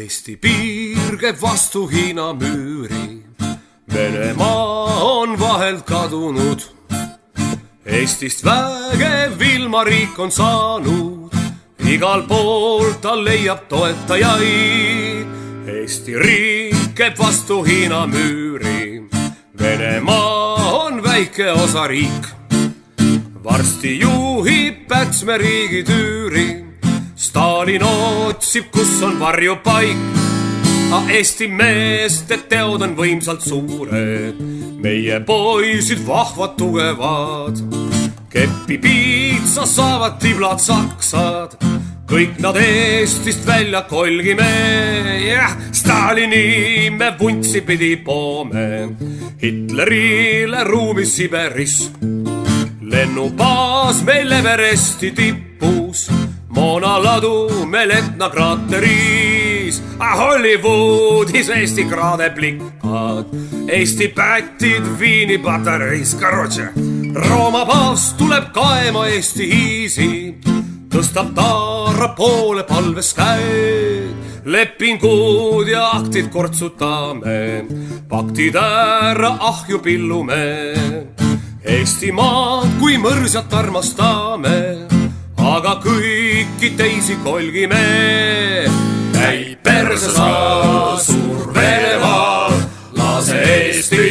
Eesti piir käib vastu Hiina müüri. Venemaa on vahelt kadunud. Eestist vägev ilmariik on saanud. Igal pool ta leiab toetajaid. Eesti riik käib vastu Hiina müüri. Venemaa on väike osariik. Varsti juhib Pätsme riigi tüüri. Stalin otsib, kus on varjupaik. A Eesti meeste teod on võimsalt suured. Meie poisid vahvad tugevad. Keppi piitsa saavad tiblad saksad. Kõik nad Eestist välja kolgime. Stalini me vuntsi pidi poome. Hitlerile ruumi Siberis. Lennubaas meil Everesti tippus. Moonaladu meil Etna kraateris. Hollywoodis Eesti kraade blikkad. Eesti pätid Viini patareis. Korotše, Rooma paavst tuleb kaema Eesti hiisi. Tõstab taara poole palves käed. Lepingud ja aktid kortsutame. Paktid ära ahju pillume. Eestimaad kui mõrsjat armastame. Aga kõiki teisi kolgime. Käi perse sa, suur Venemaa, lase Eesti